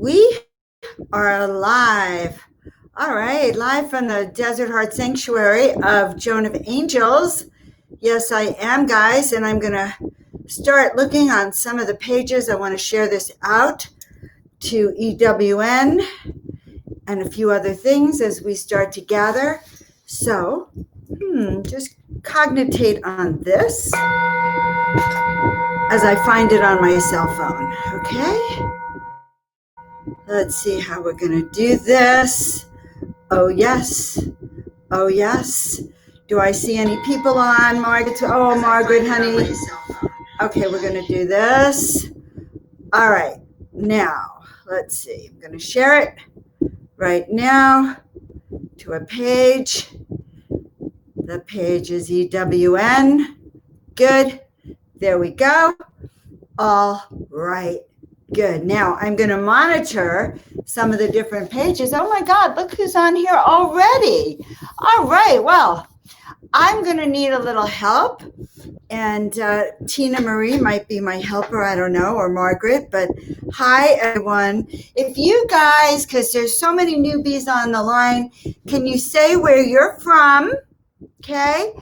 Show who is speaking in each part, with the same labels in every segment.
Speaker 1: We are live. All right, live from the Desert Heart Sanctuary of Joan of Angels. Yes, I am, guys, and I'm going to start looking on some of the pages. I want to share this out to EWN and a few other things as we start to gather. So, just cognitate on this as I find it on my cell phone, okay? Let's see how we're going to do this. Oh, yes. Oh, yes. Do I see any people on, Margaret? Oh, Margaret, honey. Okay, we're going to do this. All right. Now, let's see. I'm going to share it right now to a page. The page is EWN. Good. There we go. All right. Good. Now I'm going to monitor some of the different pages. Oh my God, look who's on here already. All right. Well, I'm going to need a little help. And Tina Marie might be my helper. I don't know, or Margaret. But hi, everyone. If you guys, because there's so many newbies on the line, can you say where you're from? Okay.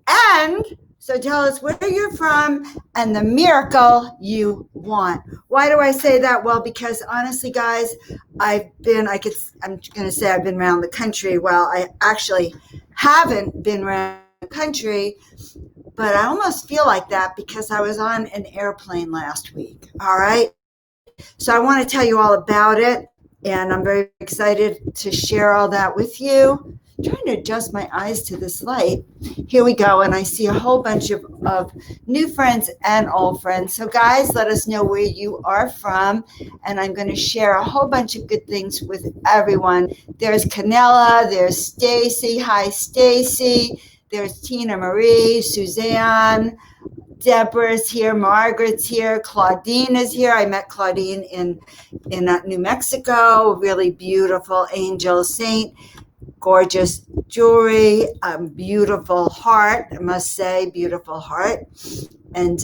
Speaker 1: And so tell us where you're from and the miracle you want. Why do I say that? Well, because honestly, guys, I'm going to say I've been around the country. Well, I actually haven't been around the country, but I almost feel like that because I was on an airplane last week. All right. So I want to tell you all about it. And I'm very excited to share all that with you. I'm trying to adjust my eyes to this light. Here we go. And I see a whole bunch of new friends and old friends. So guys, let us know where you are from. And I'm going to share a whole bunch of good things with everyone. There's Canela. There's Stacy. Hi, Stacy. There's Tina Marie, Suzanne. Deborah's here, Margaret's here, Claudine is here. I met Claudine in New Mexico, really beautiful angel saint, gorgeous jewelry, beautiful heart, I must say, beautiful heart. And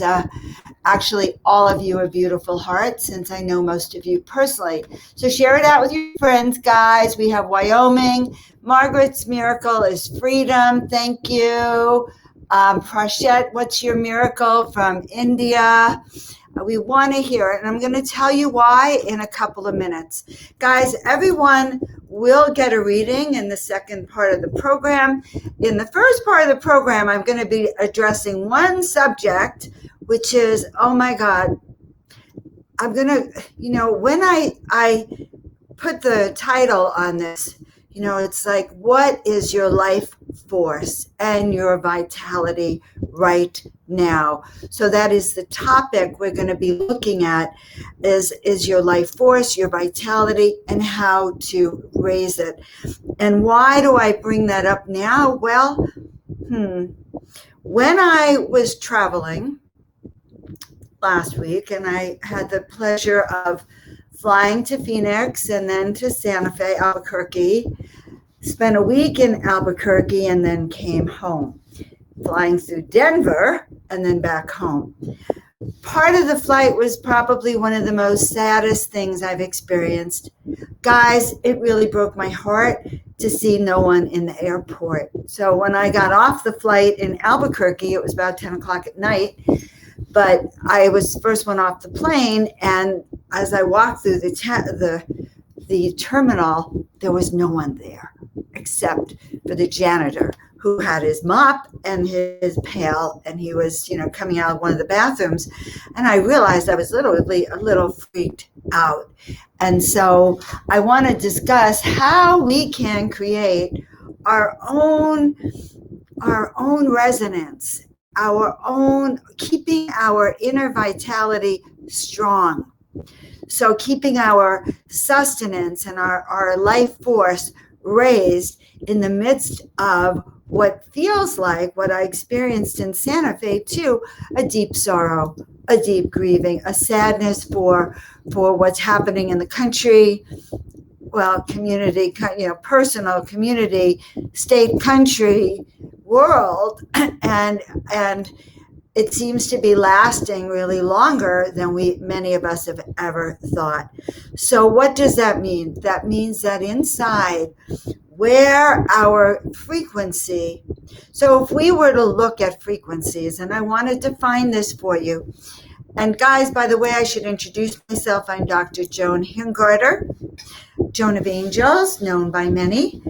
Speaker 1: actually, all of you are beautiful hearts, since I know most of you personally. So share it out with your friends, guys. We have Wyoming. Margaret's miracle is freedom. Thank you. Prashet, what's your miracle from India? We want to hear it, and I'm going to tell you why in a couple of minutes. Guys, everyone will get a reading in the second part of the program. In the first part of the program, I'm going to be addressing one subject, which is, oh my God, I'm going to, when I put the title on this, it's like, what is your life force and your vitality right now? So that is the topic we're going to be looking at is your life force, your vitality, and how to raise it. And why do I bring that up now? Well, when I was traveling last week, and I had the pleasure of flying to Phoenix and then to Santa Fe, Albuquerque, spent a week in Albuquerque and then came home, flying through Denver and then back home. Part of the flight was probably one of the most saddest things I've experienced. Guys, it really broke my heart to see no one in the airport. So when I got off the flight in Albuquerque, it was about 10 o'clock at night, but I was the first one off the plane, and as I walked through the terminal, there was no one there except for the janitor, who had his mop and his pail, and he was, coming out of one of the bathrooms. And I realized I was literally a little freaked out. And so I want to discuss how we can create our own resonance, keeping our inner vitality strong. So keeping our sustenance and our life force raised in the midst of what feels like what I experienced in Santa Fe too, a deep sorrow, a deep grieving, a sadness for what's happening in the country, well, community, personal, community, state, country, world, and it seems to be lasting really longer than many of us have ever thought. So what does that mean? That means that inside where our frequency, so if we were to look at frequencies, and I want to define this for you, and guys, by the way, I should introduce myself. I'm Dr. Joan Hingarter, Joan of Angels, known by many.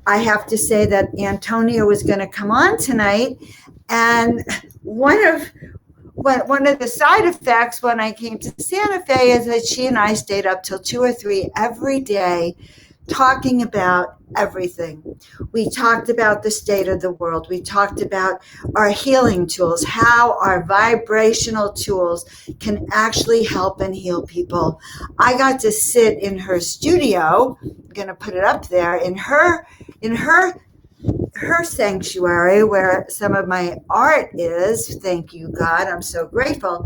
Speaker 1: I have to say that Antonia was going to come on tonight, and one of the side effects when I came to Santa Fe is that she and I stayed up till 2 or 3 every day talking about everything. We talked about the state of the world. We talked about our healing tools, how our vibrational tools can actually help and heal people. I got to sit in her studio. I'm going to put it up there in her sanctuary where some of my art is. Thank you, God. I'm so grateful.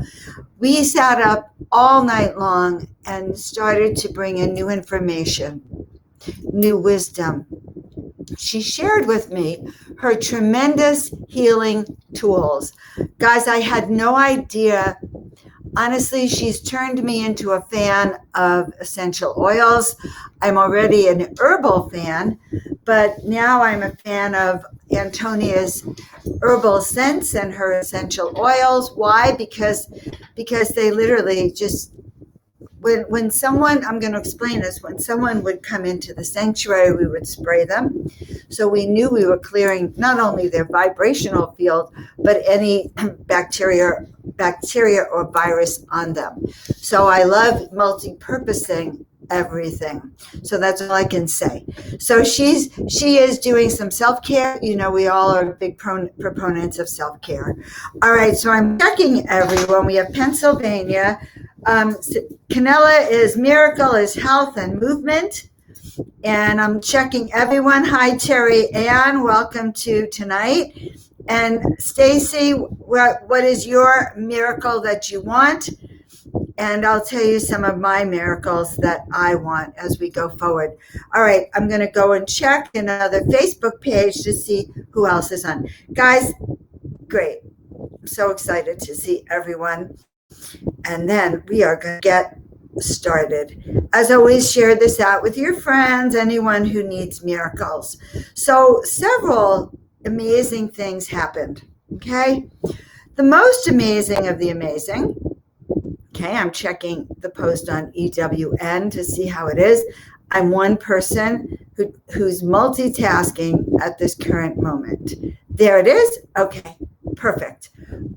Speaker 1: We sat up all night long and started to bring in new information, new wisdom. She shared with me her tremendous healing tools. Guys, I had no idea. Honestly, she's turned me into a fan of essential oils. I'm already an herbal fan, but now I'm a fan of Antonia's herbal scents and her essential oils. Why? Because they literally just, when someone, I'm going to explain this, when someone would come into the sanctuary, we would spray them. So we knew we were clearing not only their vibrational field, but any bacteria or virus on them. So I love multi-purposing everything. So that's all I can say. So she is doing some self-care. You know, we all are big proponents of self-care. All right, so I'm checking everyone. We have Pennsylvania. Canela is miracle is health and movement. And I'm checking everyone. Hi, Terry Ann. Welcome to tonight. And Stacy, what is your miracle that you want? And I'll tell you some of my miracles that I want as we go forward. All right, I'm going to go and check another Facebook page to see who else is on. Guys, great. I'm so excited to see everyone. And then we are going to get started. As always, share this out with your friends, anyone who needs miracles. So several amazing things happened, okay? The most amazing of the amazing, okay, I'm checking the post on EWN to see how it is. I'm one person who's multitasking at this current moment. There it is. Okay, perfect.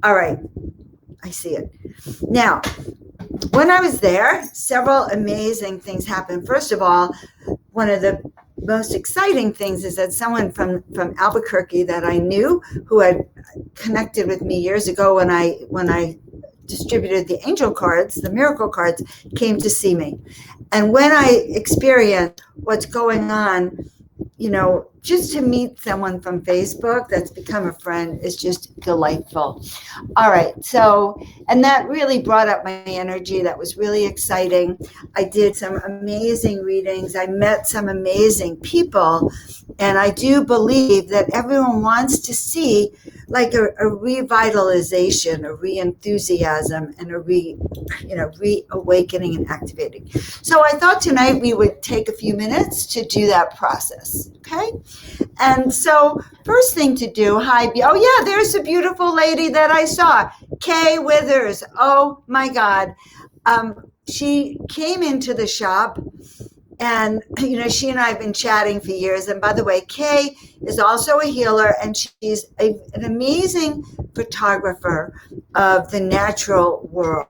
Speaker 1: All right, I see it. Now, when I was there, several amazing things happened. First of all, one of the most exciting things is that someone from Albuquerque that I knew, who had connected with me years ago when I distributed the angel cards, the miracle cards, came to see me. And when I experienced what's going on, you know, just to meet someone from Facebook that's become a friend is just delightful. All right. So, and that really brought up my energy. That was really exciting. I did some amazing readings. I met some amazing people. And I do believe that everyone wants to see like a revitalization, a re-enthusiasm, and a reawakening and activating. So I thought tonight we would take a few minutes to do that process. Okay. And so first thing to do, oh yeah, there's a beautiful lady that I saw, Kay Withers. Oh my God. She came into the shop. And, you know, she and I have been chatting for years. And by the way, Kay is also a healer, and she's an amazing photographer of the natural world,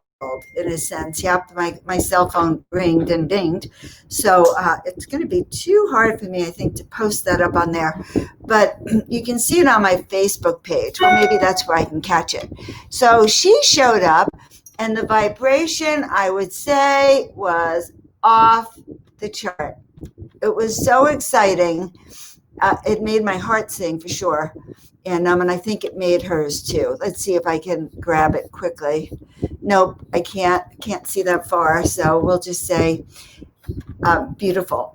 Speaker 1: in a sense. Yep, my cell phone ringed and dinged. So it's going to be too hard for me, I think, to post that up on there. But you can see it on my Facebook page. Well, maybe that's where I can catch it. So she showed up, and the vibration, I would say, was off the chart. It was so exciting. It made my heart sing for sure. And I think it made hers too. Let's see if I can grab it quickly. Nope, I can't see that far. So we'll just say beautiful.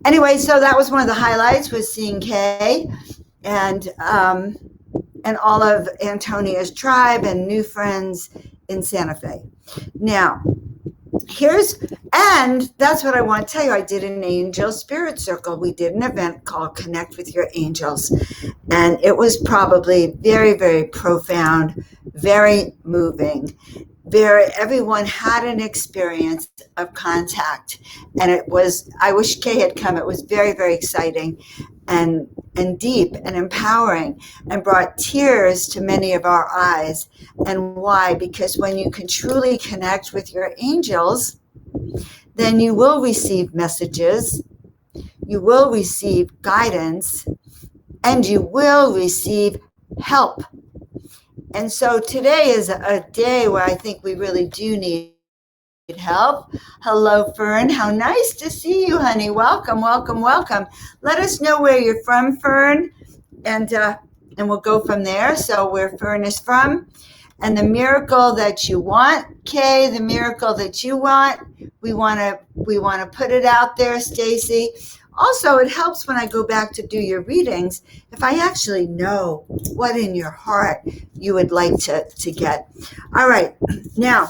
Speaker 1: Anyway, so that was one of the highlights, was seeing Kay. And and all of Antonia's tribe and new friends in Santa Fe. Now, and that's what I want to tell you. I did an angel spirit circle. We did an event called Connect with Your Angels. And it was probably very, very profound, very moving. Everyone had an experience of contact. And I wish Kay had come. It was very, very exciting and deep and empowering, and brought tears to many of our eyes. And why? Because when you can truly connect with your angels, then you will receive messages, you will receive guidance, and you will receive help. And so today is a day where I think we really do need help. Hello, Fern. How nice to see you, honey. Welcome, welcome, welcome. Let us know where you're from, Fern, and we'll go from there. So where Fern is from, and the miracle that you want, Kay, the miracle that you want, we want to put it out there, Stacy. Also, it helps when I go back to do your readings if I actually know what in your heart you would like to get. All right, now,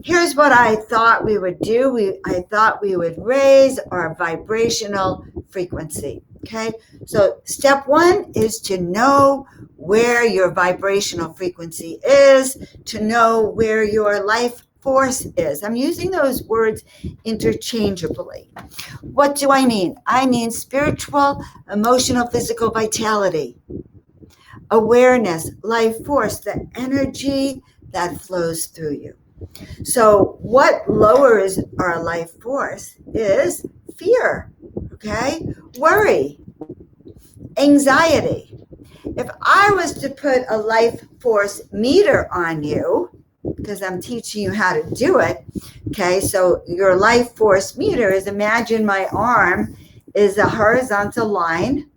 Speaker 1: here's what I thought we would do. I thought we would raise our vibrational frequency, okay? So step one is to know where your vibrational frequency is, to know where your life force is. I'm using those words interchangeably. What do I mean? I mean spiritual, emotional, physical vitality, awareness, life force, the energy that flows through you. So what lowers our life force is fear, okay? Worry, anxiety. If I was to put a life force meter on you, because I'm teaching you how to do it, okay? So your life force meter is, imagine my arm is a horizontal line,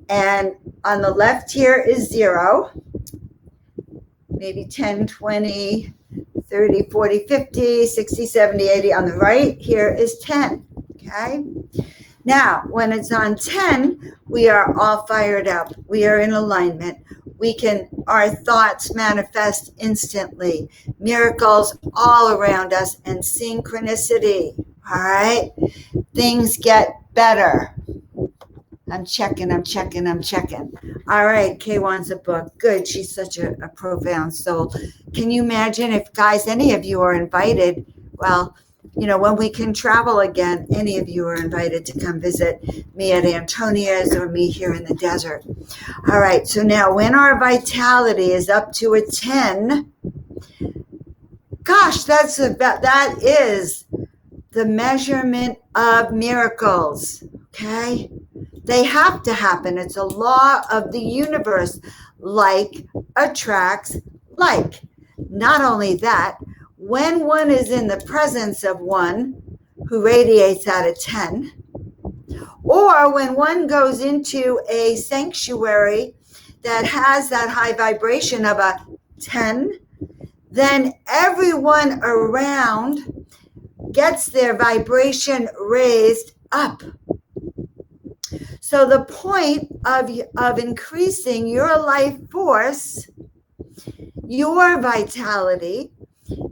Speaker 1: and on the left here is 0, maybe 10, 20, 30, 40, 50, 60, 70, 80. On the right here is 10, okay? Now, when it's on 10, we are all fired up. We are in alignment. Our thoughts manifest instantly. Miracles all around us, and synchronicity, all right? Things get better. I'm checking. All right, Kay wants a book. Good, she's such a profound soul. Can you imagine if, guys, any of you are invited, well, when we can travel again, any of you are invited to come visit me at Antonia's or me here in the desert. All right, so now when our vitality is up to a 10, gosh, that is the measurement of miracles, okay? They have to happen. It's a law of the universe. Like attracts like. Not only that, when one is in the presence of one who radiates out of 10, or when one goes into a sanctuary that has that high vibration of a 10, then everyone around gets their vibration raised up. So the point of increasing your life force, your vitality,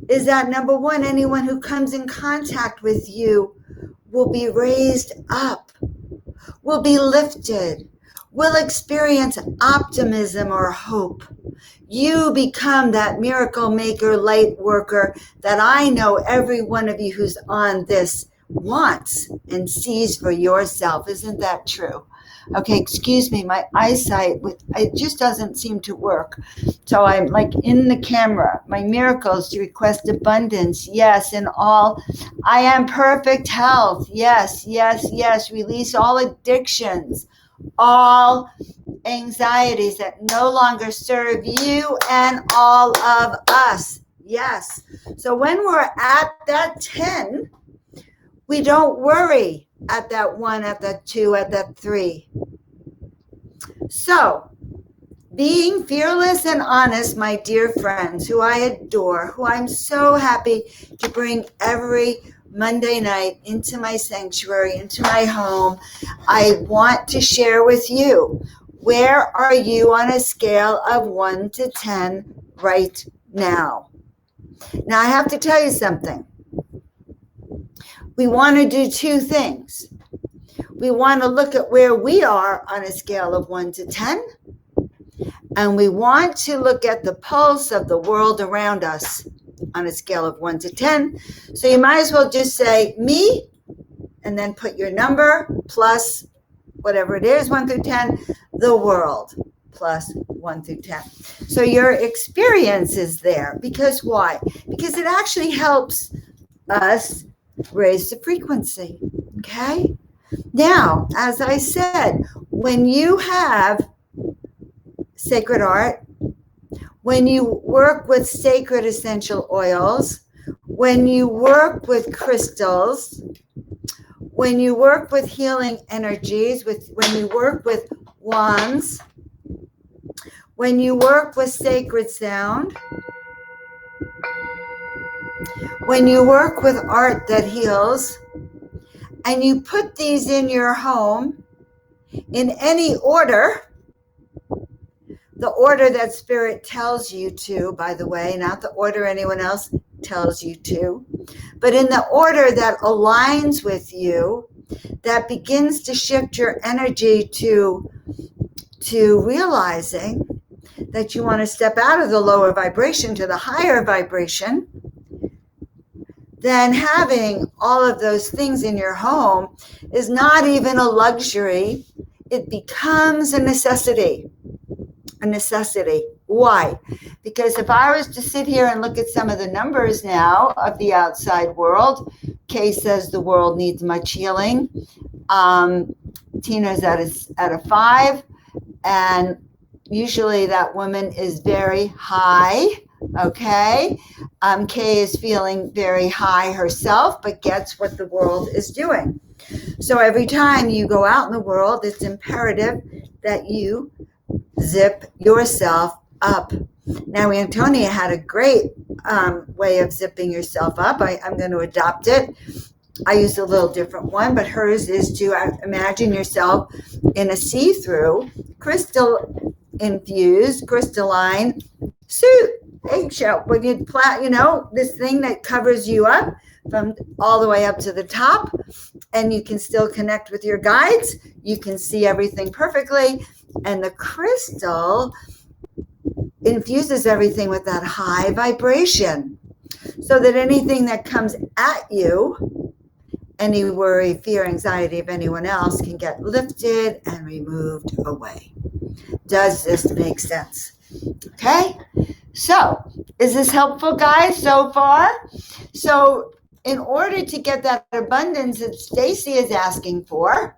Speaker 1: is that number one, anyone who comes in contact with you will be raised up, will be lifted, will experience optimism or hope. You become that miracle maker, light worker that I know every one of you who's on this wants and sees for yourself. Isn't that true? Okay, excuse me, my eyesight, it just doesn't seem to work. So I'm like in the camera. My miracles to request abundance. Yes, in all. I am perfect health. Yes, yes, yes. Release all addictions, all anxieties that no longer serve you and all of us. Yes. So when we're at that 10, we don't worry at that 1, at that 2, at that 3. So, being fearless and honest, my dear friends, who I adore, who I'm so happy to bring every Monday night into my sanctuary, into my home, I want to share with you Where are you on a scale of 1 to 10 right now? Now, I have to tell you something. We want to do two things. We want to look at where we are on a scale of 1 to 10, and we want to look at the pulse of the world around us on a scale of 1 to 10. So you might as well just say me, and then put your number plus whatever it is, 1 through 10, the world plus 1 through 10. So your experience is there. Because why? Because it actually helps us raise the frequency. Okay? Now, as I said, when you have sacred art, when you work with sacred essential oils, when you work with crystals, when you work with healing energies, when you work with wands, when you work with sacred sound, when you work with art that heals, and you put these in your home in any order, the order that Spirit tells you to, by the way, not the order anyone else tells you to, but in the order that aligns with you, that begins to shift your energy to realizing that you want to step out of the lower vibration to the higher vibration, then having all of those things in your home is not even a luxury. It becomes a necessity. A necessity. Why? Because if I was to sit here and look at some of the numbers now of the outside world, Kay says the world needs much healing. Tina's at a 5, and usually that woman is very high. Okay. Kay is feeling very high herself, but gets what the world is doing. So every time you go out in the world, it's imperative that you zip yourself up. Now, Antonia had a great way of zipping yourself up. I'm going to adopt it. I use a little different one, but hers is to imagine yourself in a see-through, crystal-infused, crystalline suit, eggshell. When this thing that covers you up from all the way up to the top, and you can still connect with your guides. You can see everything perfectly. And the crystal infuses everything with that high vibration so that anything that comes at you, any worry, fear, anxiety of anyone else, can get lifted and removed away. Does this make sense? Okay? So, is this helpful, guys, so far? So, in order to get that abundance that Stacy is asking for,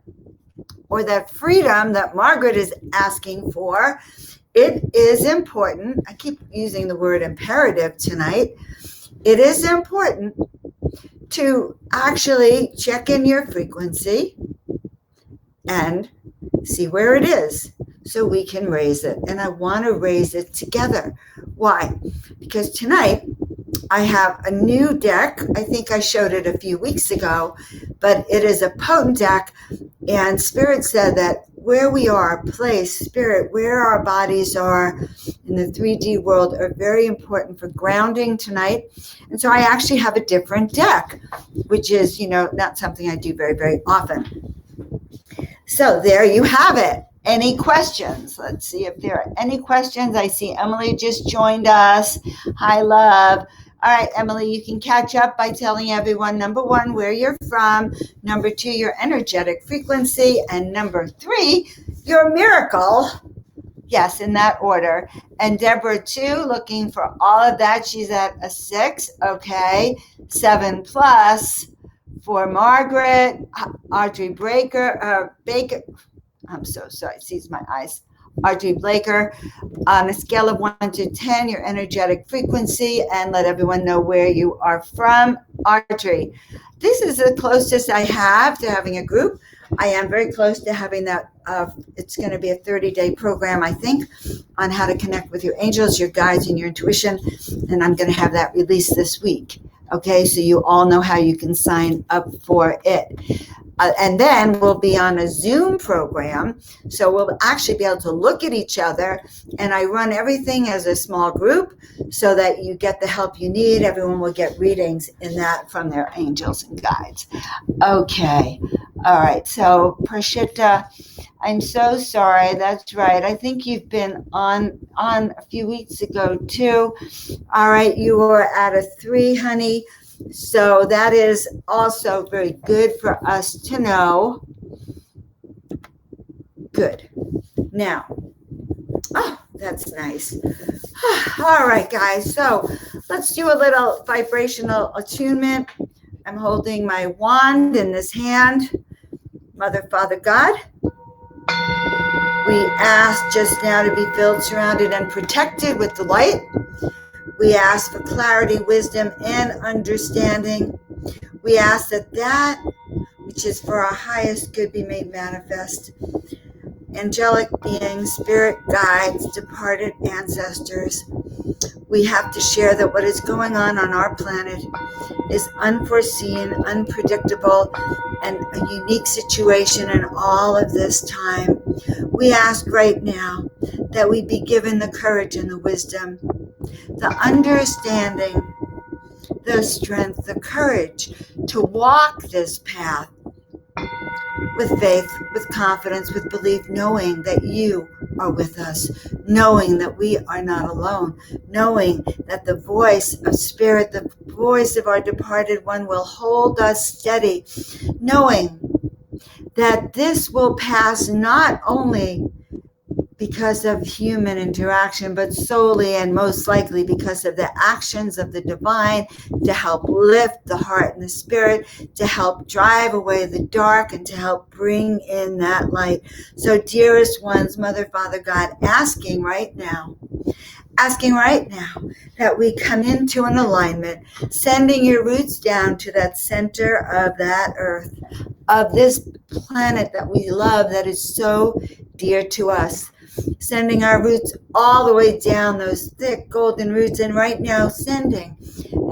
Speaker 1: or that freedom that Margaret is asking for, it is important. I keep using the word imperative tonight. It is important to actually check in your frequency and see where it is so we can raise it. And I want to raise it together. Why? Because tonight I have a new deck. I think I showed it a few weeks ago, but it is a potent deck. And Spirit said that where we are, place, spirit, where our bodies are in the 3D world are very important for grounding tonight. And so I actually have a different deck, which is, not something I do very, very often. So there you have it. Any questions? Let's see if there are any questions. I see Emily just joined us. Hi, love. All right, Emily, you can catch up by telling everyone, number 1, where you're from, number 2, your energetic frequency, and number 3, your miracle. Yes, in that order. And Deborah, too, looking for all of that. She's at a 6. Okay. 7 plus for Margaret, Audrey Baker. I'm so sorry. It sees my eyes. Audrey Blaker, on a scale of 1 to 10, your energetic frequency, and let everyone know where you are from. Audrey, this is the closest I have to having a group. I am very close to having that. It's going to be a 30-day program, I think, on how to connect with your angels, your guides, and your intuition, and I'm going to have that released this week. Okay, so you all know how you can sign up for it. And then we'll be on a Zoom program, so we'll actually be able to look at each other, and I run everything as a small group so that you get the help you need. Everyone will get readings in that from their angels and guides. Okay. All right. So, Prashita, I'm so sorry. That's right. I think you've been on a few weeks ago, too. All right. You were at a 3, honey. So that is also very good for us to know. Good. Now, that's nice. All right, guys. So let's do a little vibrational attunement. I'm holding my wand in this hand. Mother, Father, God, we ask just now to be filled, surrounded, and protected with the light. We ask for clarity, wisdom, and understanding. We ask that which is for our highest good be made manifest. Angelic beings, spirit guides, departed ancestors, we have to share that what is going on our planet is unforeseen, unpredictable, and a unique situation in all of this time. We ask right now that we be given the courage and the wisdom, the understanding, the strength, the courage to walk this path with faith, with confidence, with belief, knowing that you are with us, knowing that we are not alone, knowing that the voice of spirit, the voice of our departed one will hold us steady, knowing that this will pass not only because of human interaction, but solely and most likely because of the actions of the divine to help lift the heart and the spirit, to help drive away the dark, and to help bring in that light. So, dearest ones, Mother, Father, God, asking right now that we come into an alignment, sending your roots down to that center of that earth, of this planet that we love, that is so dear to us. Sending our roots all the way down, those thick golden roots, and right now sending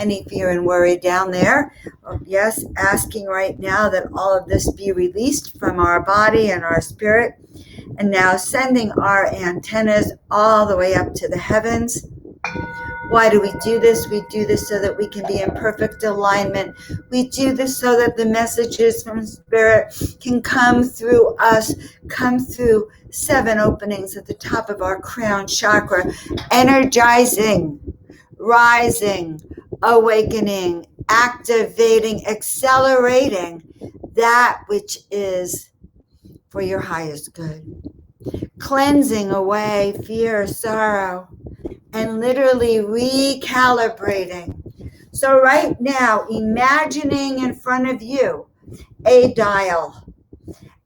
Speaker 1: any fear and worry down there. Yes, asking right now that all of this be released from our body and our spirit. And now sending our antennas all the way up to the heavens. Why do we do this? We do this so that we can be in perfect alignment. We do this so that the messages from Spirit can come through us, come through 7 openings at the top of our crown chakra, energizing, rising, awakening, activating, accelerating that which is for your highest good. Cleansing away fear, sorrow, and literally recalibrating. So right now, imagining in front of you a dial,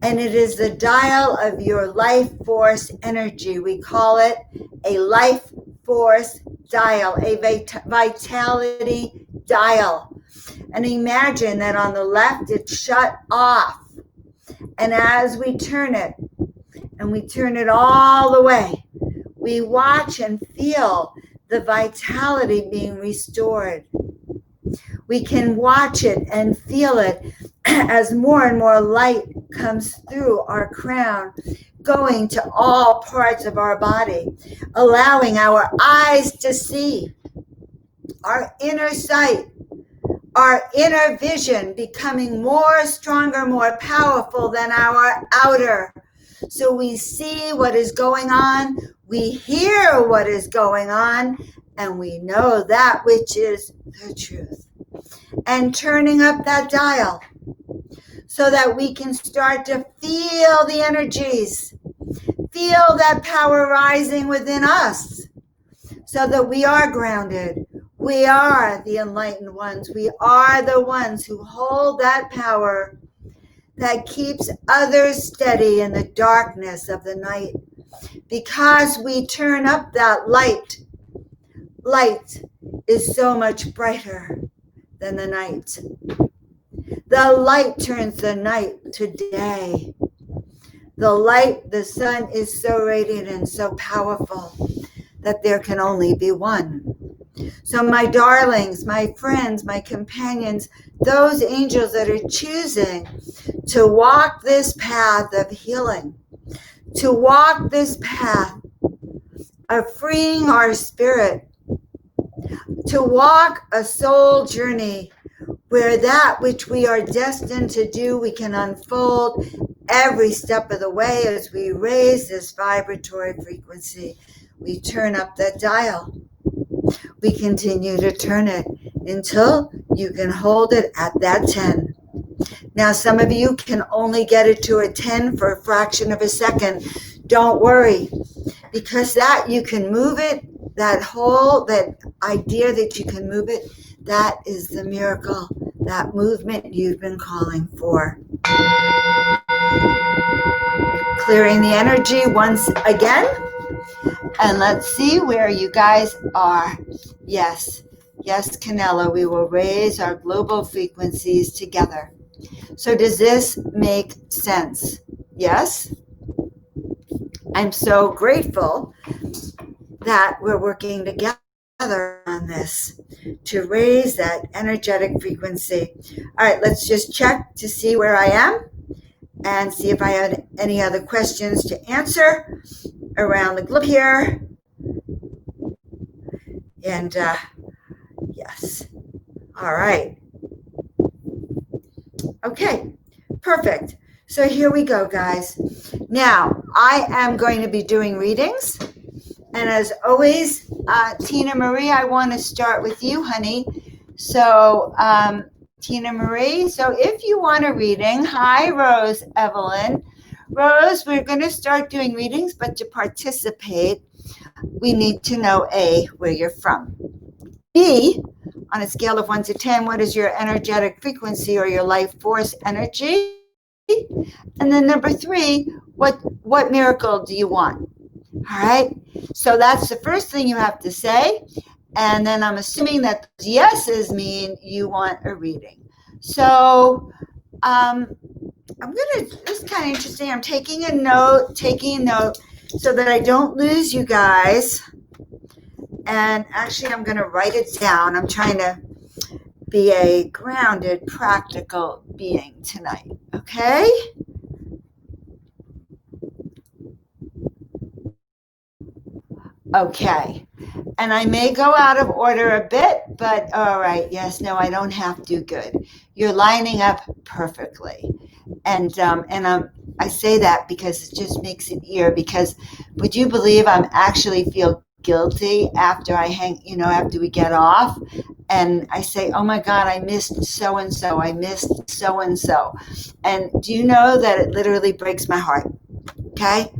Speaker 1: and it is the dial of your life force energy. We call it a life force dial, a vitality dial. And imagine that on the left, it's shut off. And as we turn it, and we turn it all the way, we watch and feel the vitality being restored. We can watch it and feel it as more and more light comes through our crown, going to all parts of our body, allowing our eyes to see, our inner sight, our inner vision becoming more stronger, more powerful than our outer. So we see what is going on, we hear what is going on, and we know that which is the truth. And turning up that dial so that we can start to feel the energies, feel that power rising within us, so that we are grounded. We are the enlightened ones. We are the ones who hold that power that keeps others steady in the darkness of the night. Because we turn up that light, light is so much brighter than the night. The light turns the night to day. The light, the sun is so radiant and so powerful that there can only be one. So my darlings, my friends, my companions, those angels that are choosing to walk this path of healing, to walk this path of freeing our spirit, to walk a soul journey where that which we are destined to do, we can unfold every step of the way as we raise this vibratory frequency. We turn up that dial. We continue to turn it until you can hold it at that 10. Now, some of you can only get it to a 10 for a fraction of a second. Don't worry, because that you can move it, that idea that you can move it, that is the miracle, that movement you've been calling for. Clearing the energy once again. And let's see where you guys are. Yes, Canela, we will raise our global frequencies together. So does this make sense? Yes? I'm so grateful that we're working together on this to raise that energetic frequency. All right, let's just check to see where I am and see if I had any other questions to answer around the globe here. And yes. All right. Okay, perfect. So here we go, guys. Now, I am going to be doing readings. And as always, Tina Marie, I want to start with you, honey. So, Tina Marie, so if you want a reading, hi, Rose Evelyn. Rose, we're going to start doing readings, but to participate, we need to know A, where you're from. B, on a scale of 1 to 10, what is your energetic frequency or your life force energy? And then number 3, what miracle do you want? All right, so that's the first thing you have to say. And then I'm assuming that yeses mean you want a reading. So I'm going to, this is kind of interesting. I'm taking a note so that I don't lose you guys. And actually, I'm going to write it down. I'm trying to be a grounded, practical being tonight. Okay? Okay. And I may go out of order a bit, but all right. Yes, no, I don't have to. Good. You're lining up perfectly. And I say that because it just makes it easier. Because would you believe I'm actually feel guilty after after we get off, and I say, oh my God, I missed so and so. And do you know that it literally breaks my heart? Okay.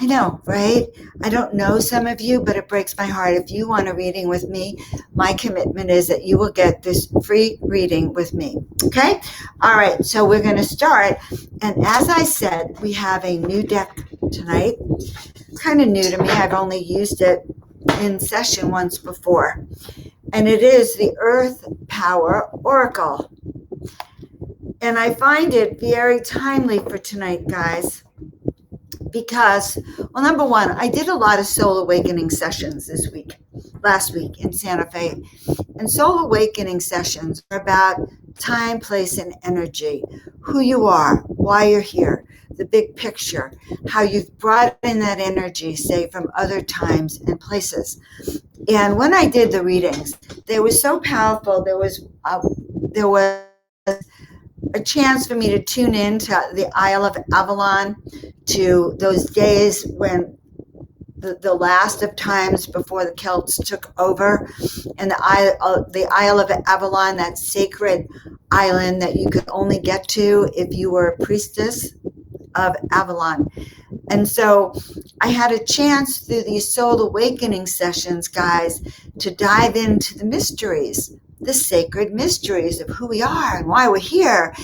Speaker 1: I know, right? I don't know some of you, but it breaks my heart. If you want a reading with me, my commitment is that you will get this free reading with me. Okay? All right, so we're going to start. And as I said, we have a new deck tonight. Kind of new to me. I've only used it in session once before. And it is the Earth Power Oracle. And I find it very timely for tonight, guys. Because, well, number one, I did a lot of soul awakening sessions last week in Santa Fe. And soul awakening sessions are about time, place, and energy. Who you are, why you're here, the big picture, how you've brought in that energy, say, from other times and places. And when I did the readings, they were so powerful. There was a chance for me to tune in to the Isle of Avalon, to those days when the last of times before the Celts took over, and the Isle of Avalon, that sacred island that you could only get to if you were a priestess of Avalon. And so I had a chance through these soul awakening sessions, guys, to dive into the mysteries, the sacred mysteries of who we are and why we're here,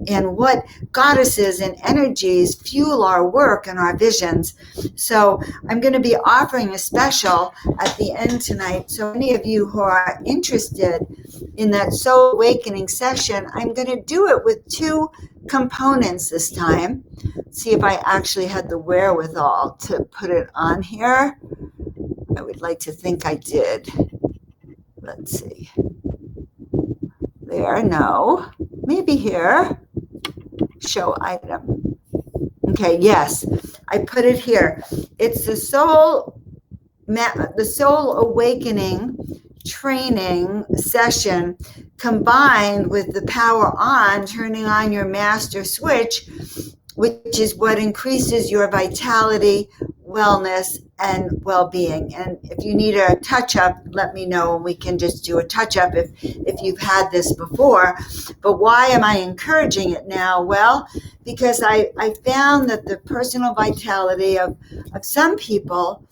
Speaker 1: and what goddesses and energies fuel our work and our visions. So I'm going to be offering a special at the end tonight. So any of you who are interested in that soul awakening session, I'm going to do it with 2 components this time. See if I actually had the wherewithal to put it on here. I would like to think I did. Let's see. There, no. Maybe here. Show item. Okay, yes. I put it here. It's the soul awakening training session combined with the power on, turning on your master switch, which is what increases your vitality, wellness, and well-being. And if you need a touch-up, let me know and we can just do a touch-up if you've had this before. But why am I encouraging it now? Well, because I found that the personal vitality of some people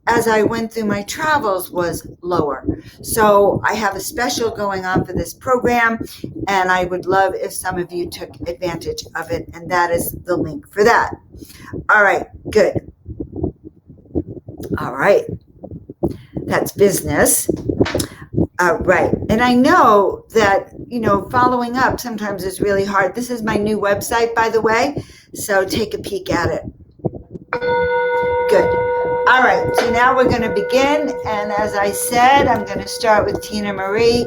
Speaker 1: as I went through my travels was lower. So I have a special going on for this program, and I would love if some of you took advantage of it, and that is the link for that. All right, good. All right, that's business. Right, and I know that, following up sometimes is really hard. This is my new website, by the way, so take a peek at it. Good. All right, so now we're going to begin, and as I said, I'm going to start with Tina Marie,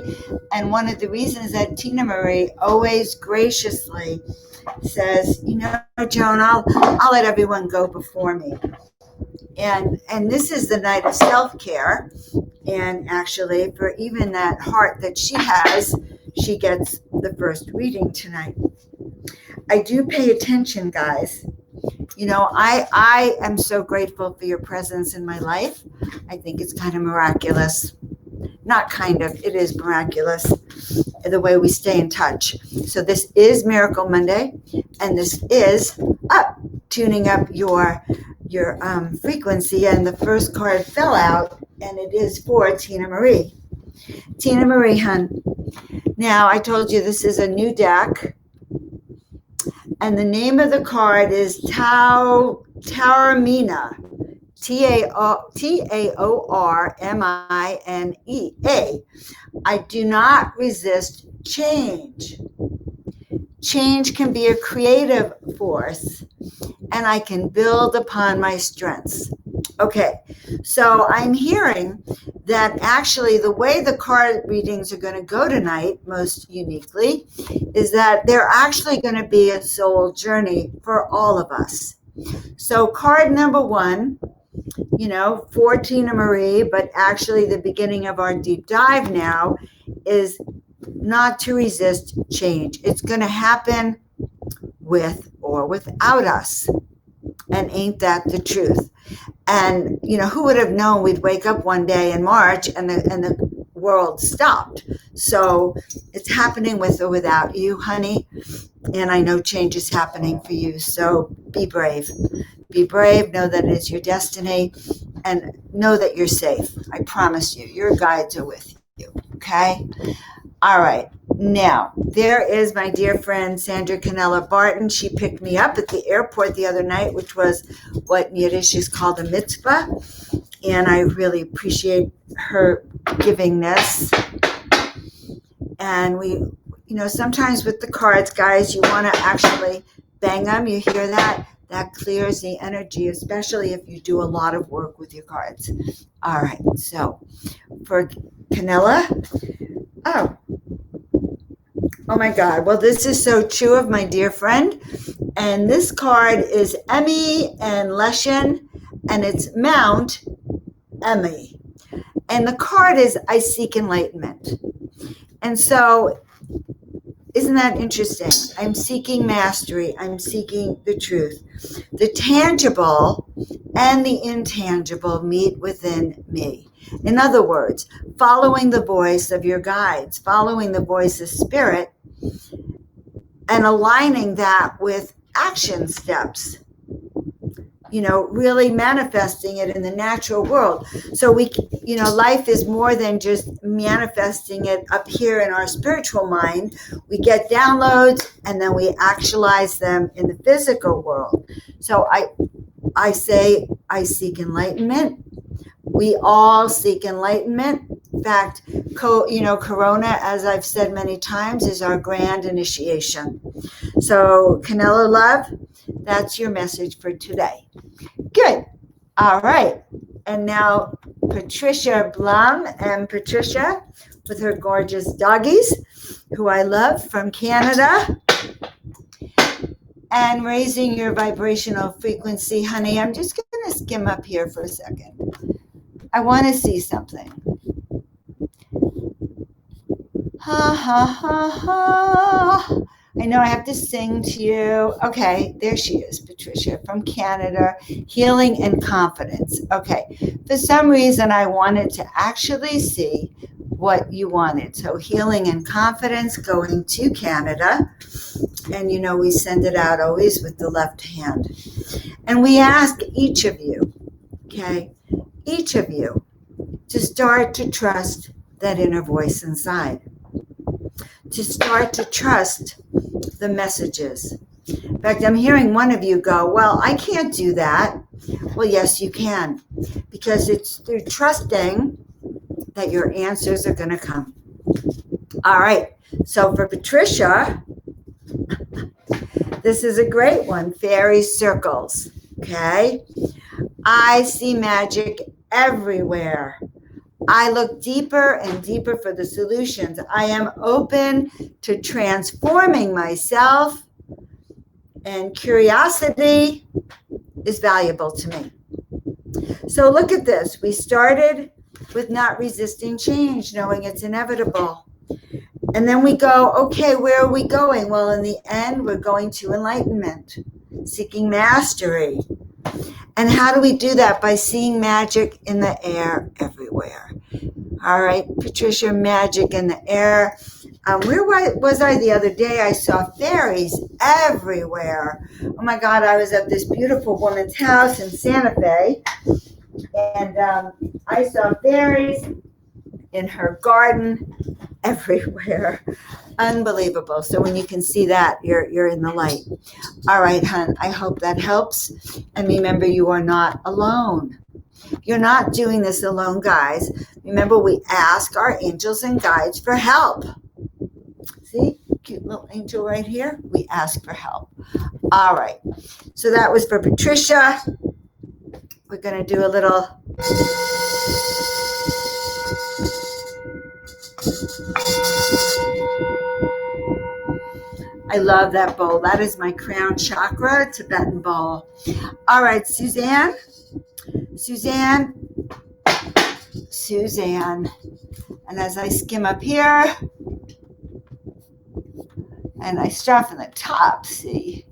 Speaker 1: and one of the reasons that Tina Marie always graciously says, Joan, I'll let everyone go before me, and this is the night of self-care, and actually for even that heart that she has, she gets the first reading tonight. I do pay attention, guys. I am so grateful for your presence in my life. I think it's kind of miraculous. Not kind of, it is miraculous, the way we stay in touch. So this is Miracle Monday, and this is tuning up your frequency. And the first card fell out, and it is for Tina Marie. Tina Marie, hun. Now, I told you this is a new deck. And the name of the card is Taormina, Taorminea. I do not resist change. Change can be a creative force, and I can build upon my strengths. Okay, so I'm hearing that actually the way the card readings are going to go tonight, most uniquely, is that they're actually going to be a soul journey for all of us. So card number 1, for Tina Marie, but actually the beginning of our deep dive now is not to resist change. It's going to happen with or without us. And ain't that the truth? And, who would have known we'd wake up one day in March and the world stopped? So it's happening with or without you, honey. And I know change is happening for you. So be brave. Be brave. Know that it's your destiny. And know that you're safe. I promise you. Your guides are with you. Okay? All right. Now, there is my dear friend, Sandra Canela Barton. She picked me up at the airport the other night, which was what in Yiddish is called a mitzvah. And I really appreciate her giving this. And we, sometimes with the cards, guys, you want to actually bang them. You hear that? That clears the energy, especially if you do a lot of work with your cards. All right. So for Canela, Oh my God. Well, this is so true of my dear friend. And this card is Emmy and Leshen, and it's Mount Emmy. And the card is I Seek Enlightenment. And so, isn't that interesting? I'm seeking mastery. I'm seeking the truth. The tangible and the intangible meet within me. In other words, following the voice of your guides, following the voice of spirit, and aligning that with action steps, really manifesting it in the natural world. So life is more than just manifesting it up here in our spiritual mind. We get downloads and then we actualize them in the physical world. So I say, I seek enlightenment. We all seek enlightenment. In fact, Corona, as I've said many times, is our grand initiation. So, Canela love, that's your message for today. Good. All right. And now Patricia Blum, and Patricia with her gorgeous doggies, who I love, from Canada. And raising your vibrational frequency, honey. I'm just going to skim up here for a second. I want to see something. Ha, ha, ha, ha. I know I have to sing to you. Okay, there she is, Patricia from Canada. Healing and confidence. Okay, for some reason I wanted to actually see what you wanted. So healing and confidence, going to Canada. And you know we send it out always with the left hand. And we ask each of you, okay, each of you, to start to trust that inner voice inside. To start to trust the messages. In fact, I'm hearing one of you go, well, I can't do that. Well, yes, you can. Because it's through trusting that your answers are going to come. All right. So for Patricia, this is a great one. Fairy circles. Okay. I see magic everywhere. I look deeper and deeper for the solutions. I am open to transforming myself, and curiosity is valuable to me. So look at this. We started with not resisting change, knowing it's inevitable. And then we go, okay, where are we going? Well, in the end, we're going to enlightenment, seeking mastery. And how do we do that? By seeing magic in the air everywhere. All right, Patricia, magic in the air. Where was I the other day? I saw fairies everywhere. Oh my God, I was at this beautiful woman's house in Santa Fe. And I saw fairies in her garden everywhere. Unbelievable. So when you can see that, you're in the light. All right, hon, I hope that helps. And remember, you are not alone. You're not doing this alone, guys. Remember, we ask our angels and guides for help. See, cute little angel right here. We ask for help. All right. So that was for Patricia. We're going to do a little... I love that bowl. That is my crown chakra Tibetan bowl. All right, Suzanne. And as I skim up here, and I start from the top, see?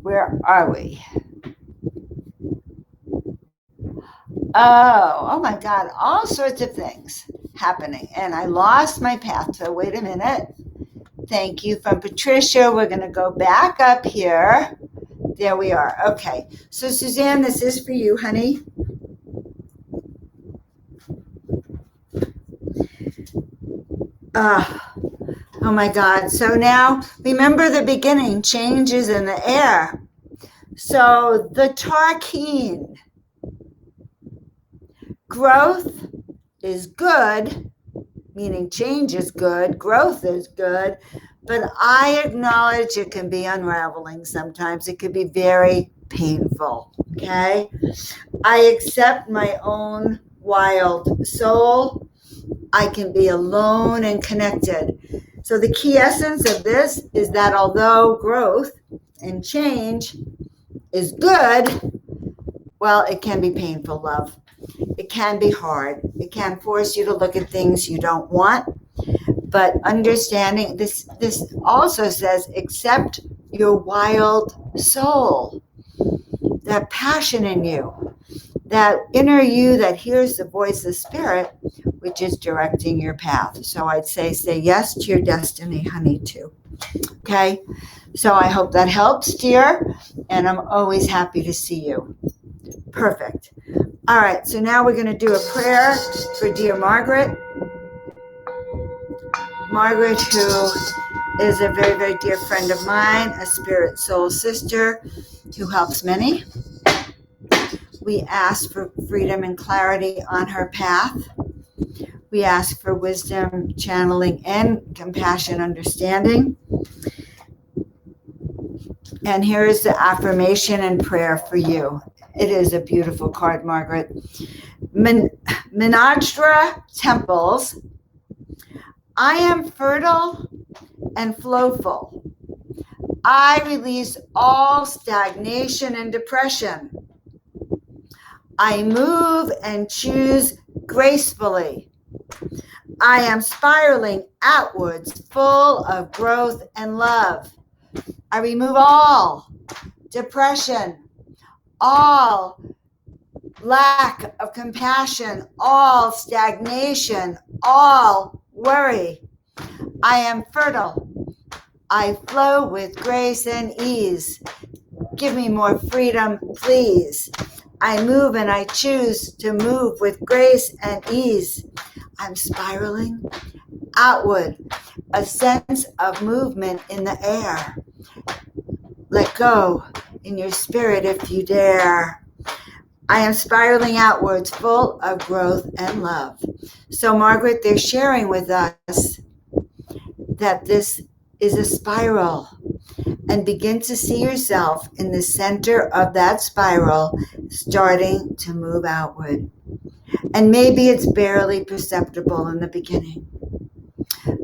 Speaker 1: Where are we? Oh my God, all sorts of things happening. And I lost my path. So wait a minute. Thank you from Patricia. We're going to go back up here. There we are. Okay. So Suzanne, this is for you, honey. Oh my God. So now remember the beginning, change is in the air. So the Tarkeen, growth is good, meaning change is good, growth is good, but I acknowledge it can be unraveling sometimes. It could be very painful, okay? I accept my own wild soul. I can be alone and connected. So the key essence of this is that although growth and change is good, well, it can be painful, love. It can be hard. It can force you to look at things you don't want. But understanding this also says accept your wild soul, that passion in you, that inner you that hears the voice of spirit, which is directing your path. So I'd say yes to your destiny, honey, too. Okay? So I hope that helps, dear. And I'm always happy to see you. Perfect. All right. So now we're going to do a prayer for dear Margaret. Margaret, who is a very, very dear friend of mine, a spirit soul sister who helps many. We ask for freedom and clarity on her path. We ask for wisdom, channeling, and compassion, understanding. And here is the affirmation and prayer for you. It is a beautiful card, Margaret. Minajra temples. I am fertile and flowful. I release all stagnation and depression. I move and choose gracefully. I am spiraling outwards, full of growth and love. I remove all depression, all lack of compassion, all stagnation, all worry. I am fertile. I flow with grace and ease. Give me more freedom, please. I move and I choose to move with grace and ease. I'm spiraling outward, a sense of movement in the air. Let go in your spirit if you dare. I am spiraling outwards, full of growth and love. So, Margaret, they're sharing with us that this is a spiral, and begin to see yourself in the center of that spiral, starting to move outward. And maybe it's barely perceptible in the beginning,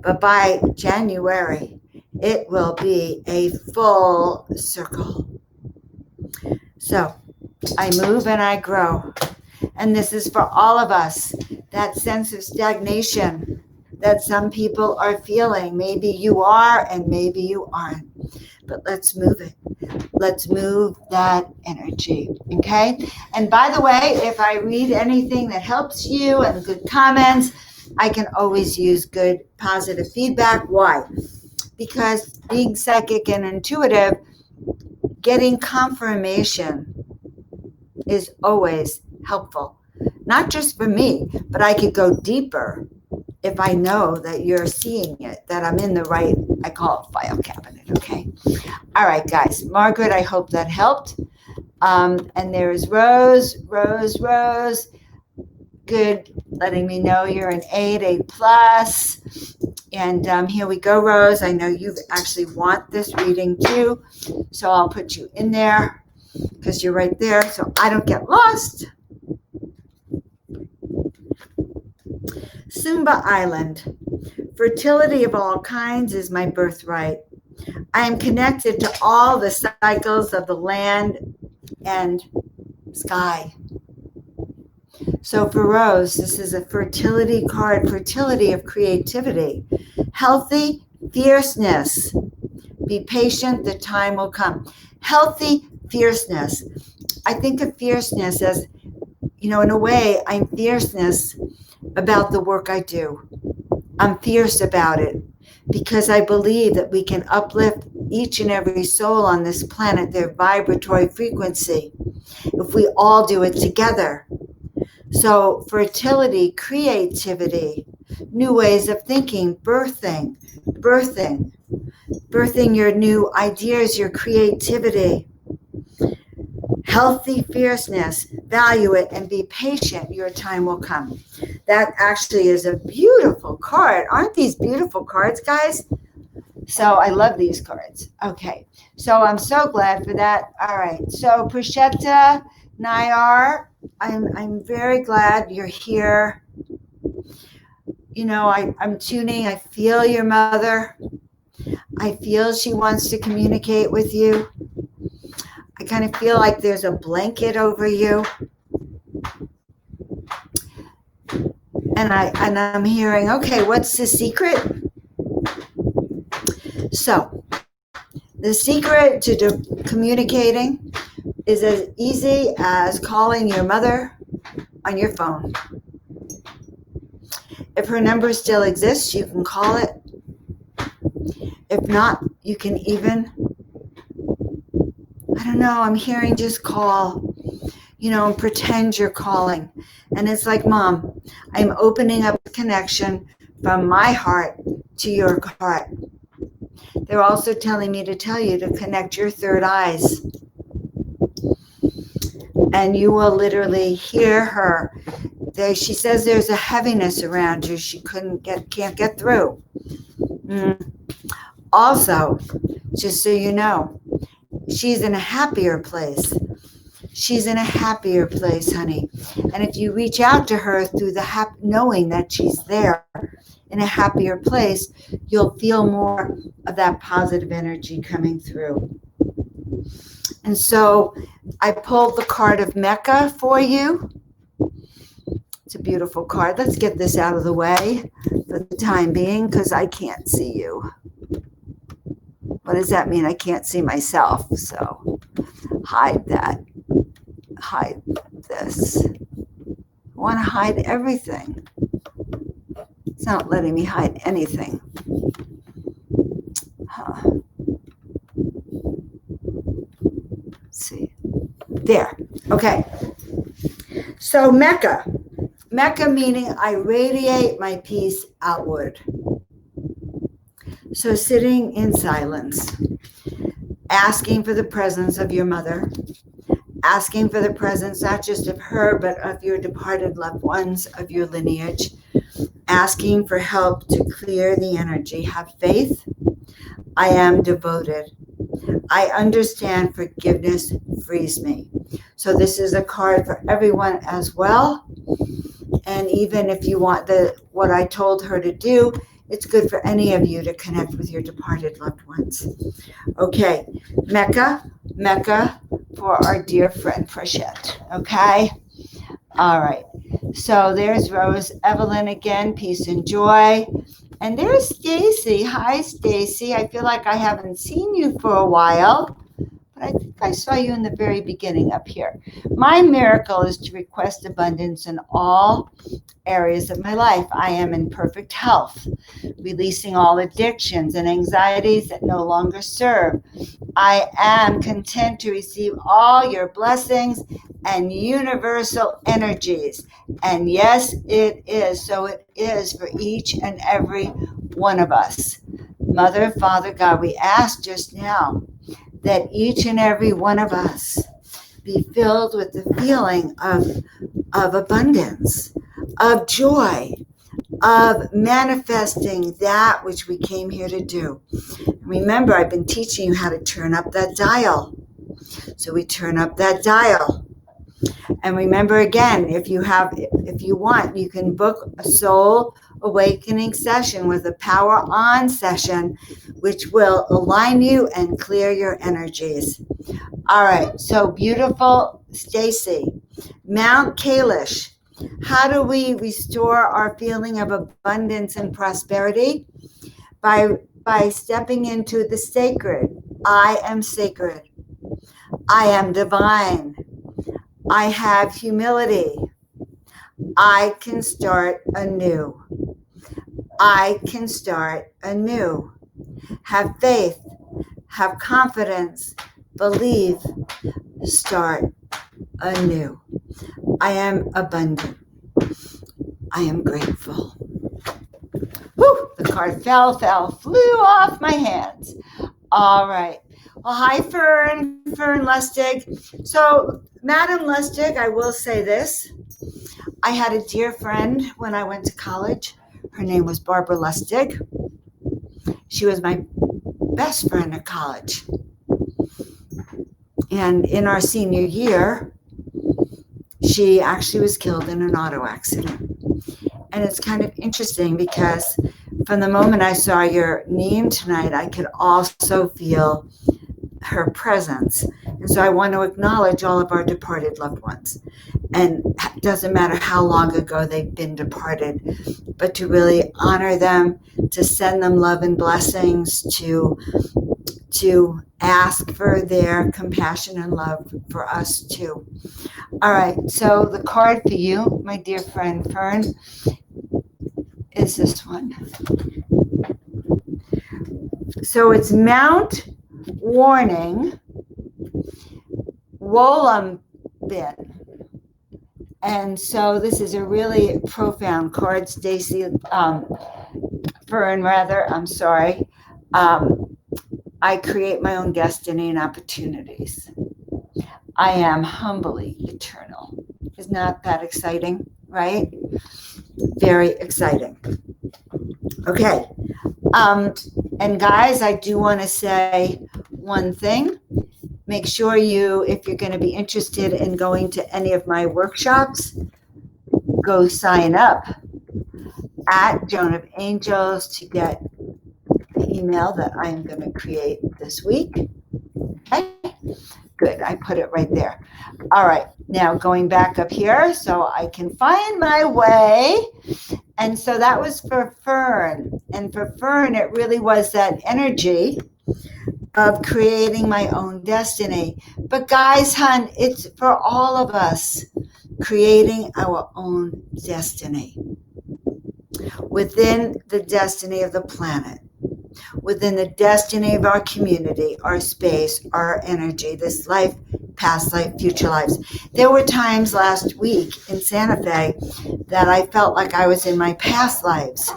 Speaker 1: but by January, it will be a full circle. So I move and I grow. And this is for all of us, that sense of stagnation that some people are feeling. Maybe you are and maybe you aren't. But let's move it. Let's move that energy, okay? And by the way, if I read anything that helps you and good comments, I can always use good positive feedback. Why? Because being psychic and intuitive, getting confirmation is always helpful. Not just for me, but I could go deeper if I know that you're seeing it, that I'm in the right, I call it file cabinet, okay? All right, guys. Margaret, I hope that helped. And there's Rose. Good, letting me know you're an 8 plus. And here we go, Rose. I know you actually want this reading too, so I'll put you in there because you're right there so I don't get lost. Sumba Island. Fertility of all kinds is my birthright. I am connected to all the cycles of the land and sky. So for Rose, this is a fertility card, fertility of creativity, healthy fierceness. Be patient, the time will come. Healthy fierceness. I think of fierceness as, in a way, I'm fierceness about the work I do. I'm fierce about it because I believe that we can uplift each and every soul on this planet, their vibratory frequency, if we all do it together. So fertility, creativity, new ways of thinking, birthing your new ideas, your creativity. Healthy fierceness, value it and be patient. Your time will come. That actually is a beautiful card. Aren't these beautiful cards, guys? So I love these cards. Okay, so I'm so glad for that. All right, so Prashetta Nayar, I'm very glad you're here. I'm tuning. I feel your mother. I feel she wants to communicate with you. I kind of feel like there's a blanket over you. And I'm hearing, okay, what's the secret? So the secret to communicating is as easy as calling your mother on your phone. If her number still exists, you can call it. If not, you can even, I'm hearing just call, and pretend you're calling. And it's like, Mom, I'm opening up a connection from my heart to your heart. They're also telling me to tell you to connect your third eyes. And you will literally hear her She says there's a heaviness around you she can't get through. Also, just so you know, she's in a happier place. She's in a happier place, honey. And if you reach out to her through the knowing that she's there in a happier place, you'll feel more of that positive energy coming through. And so I pulled the card of Mecca for you. It's a beautiful card. Let's get this out of the way for the time being because I can't see you. What does that mean? I can't see myself. So hide that. Hide this. I want to hide everything. It's not letting me hide anything. Let's see. There. Okay. So Mecca meaning I radiate my peace outward. So sitting in silence, asking for the presence of your mother, asking for the presence not just of her, but of your departed loved ones, of your lineage, asking for help to clear the energy. Have faith. I am devoted. I understand forgiveness frees me. So this is a card for everyone as well. And even if you want what I told her to do, it's good for any of you to connect with your departed loved ones. Okay, Mecca for our dear friend Frechette. Okay? All right. So there's Rose Evelyn again, peace and joy. And there's Stacy. Hi, Stacy. I feel like I haven't seen you for a while, but I think I saw you in the very beginning up here. My miracle is to request abundance in all areas of my life. I am in perfect health, releasing all addictions and anxieties that no longer serve. I am content to receive all your blessings and universal energies. And yes, it is. So it is for each and every one of us. Mother, Father, God, we ask just now that each and every one of us be filled with the feeling of abundance, of joy, of manifesting that which we came here to do. Remember, I've been teaching you how to turn up that dial. So we turn up that dial. And remember again, if you want, you can book a soul awakening session with a power on session, which will align you and clear your energies. All right, so beautiful Stacy. Mount Kalish. How do we restore our feeling of abundance and prosperity? By stepping into the sacred. I am sacred. I am divine. I have humility. I can start anew. I can start anew. Have faith. Have confidence. Believe. Start anew. I am abundant. I am grateful. Woo! The card flew off my hands. All right. Well, hi, Fern Lustig. So, Madam Lustig, I will say this. I had a dear friend when I went to college. Her name was Barbara Lustig. She was my best friend at college. And in our senior year, she actually was killed in an auto accident. And it's kind of interesting because from the moment I saw your name tonight, I could also feel her presence. And so I want to acknowledge all of our departed loved ones. And it doesn't matter how long ago they've been departed, but to really honor them, to send them love and blessings, to ask for their compassion and love for us too. All right, so the card for you, my dear friend Fern, is this one. So it's Mount Warning Wollongong. And so this is a really profound card, Stacy, Fern rather, I'm sorry. I create my own destiny and opportunities. I am humbly eternal. Isn't that exciting? right? Very exciting. Okay. And guys, I do want to say one thing. Make sure if you're going to be interested in going to any of my workshops, go sign up at Joan of Angels to get the email that I am going to create this week. Okay, good. I put it right there. All right, now going back up here so I can find my way. And so that was for Fern. And for Fern, it really was that energy of creating my own destiny. But guys, hon, it's for all of us, creating our own destiny within the destiny of the planet, within the destiny of our community, our space, our energy, this life, past life, future lives. There were times last week in Santa Fe that I felt like I was in my past lives,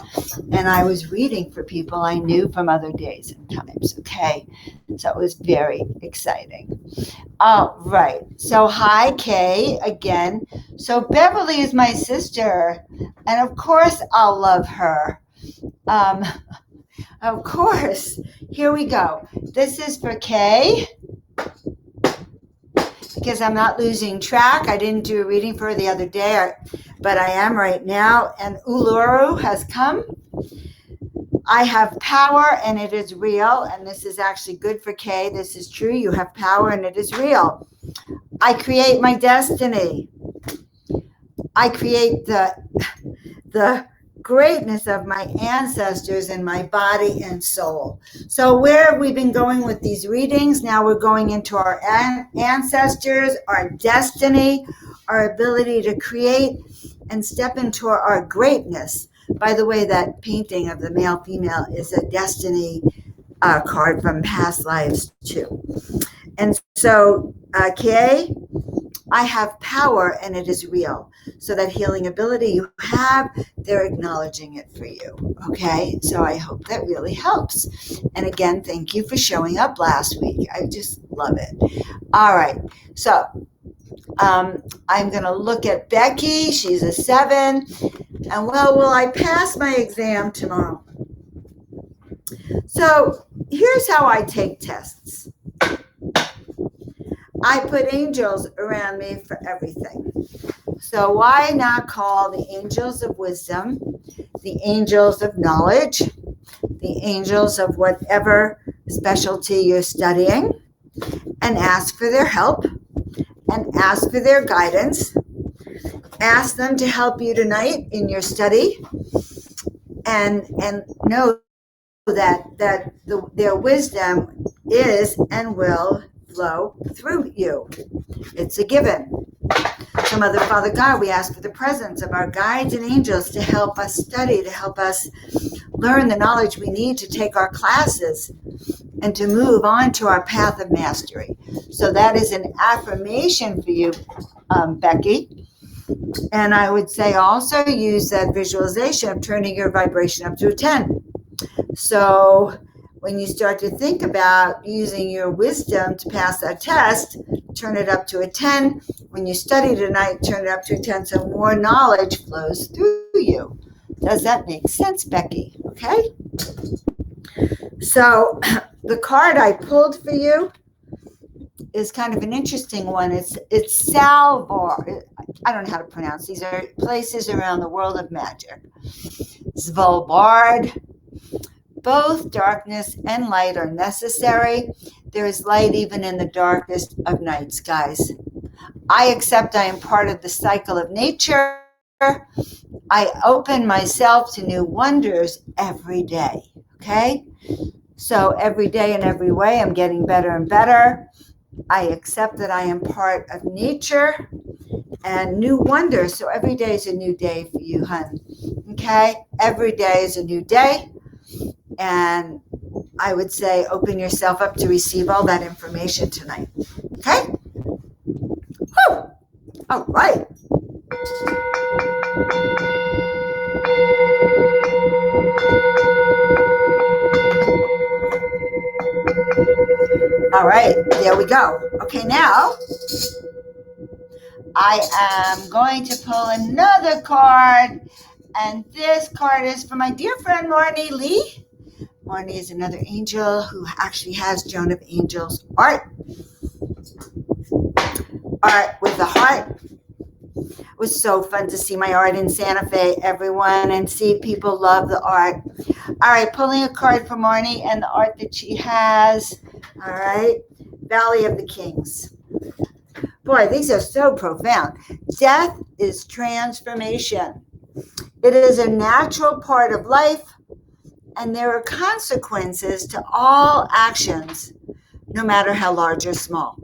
Speaker 1: and I was reading for people I knew from other days and times. Okay, so it was very exciting. All right, so hi, Kay, again. So Beverly is my sister, and of course I'll love her. Of course. Here we go. This is for Kay, because I'm not losing track. I didn't do a reading for her the other day, but I am right now. And Uluru has come. I have power and it is real. And this is actually good for Kay. This is true. You have power and it is real. I create my destiny. I create the greatness of my ancestors in my body and soul. So where have we been going with these readings? Now we're going into our ancestors, our destiny, our ability to create and step into our greatness. By the way, that painting of the male-female is a destiny card from past lives too. And so, Kay, I have power and it is real. So that healing ability you have, they're acknowledging it for you. Okay, so I hope that really helps. And again, thank you for showing up last week. I just love it. All right, so I'm going to look at Becky. She's a 7. And well, will I pass my exam tomorrow? So here's how I take tests. I put angels around me for everything. So why not call the angels of wisdom, the angels of knowledge, the angels of whatever specialty you're studying, and ask for their help and ask for their guidance. Ask them to help you tonight in your study, and know that their wisdom is and will flow through you. It's a given. So Mother, Father, God, we ask for the presence of our guides and angels to help us study, to help us learn the knowledge we need to take our classes and to move on to our path of mastery. So that is an affirmation for you, Becky. And I would say also use that visualization of turning your vibration up to a 10. So when you start to think about using your wisdom to pass that test, turn it up to a 10. When you study tonight, turn it up to a 10 so more knowledge flows through you. Does that make sense, Becky? Okay? So the card I pulled for you is kind of an interesting one. It's Salvar. I don't know how to pronounce. These are places around the world of magic. Svalbard. Both darkness and light are necessary. There is light even in the darkest of nights, guys. I accept I am part of the cycle of nature. I open myself to new wonders every day, okay? So every day in every way, I'm getting better and better. I accept that I am part of nature and new wonders. So every day is a new day for you, hun, okay? Every day is a new day. And I would say open yourself up to receive all that information tonight. Okay? Whew. All right. All right, there we go. Okay, now I am going to pull another card, and this card is for my dear friend Marnie Lee. Marnie is another angel who actually has Joan of Angels art with the heart. It was so fun to see my art in Santa Fe, everyone, and see people love the art. All right, pulling a card for Marnie and the art that she has. All right, Valley of the Kings. Boy, these are so profound. Death is transformation. It is a natural part of life, and there are consequences to all actions, no matter how large or small.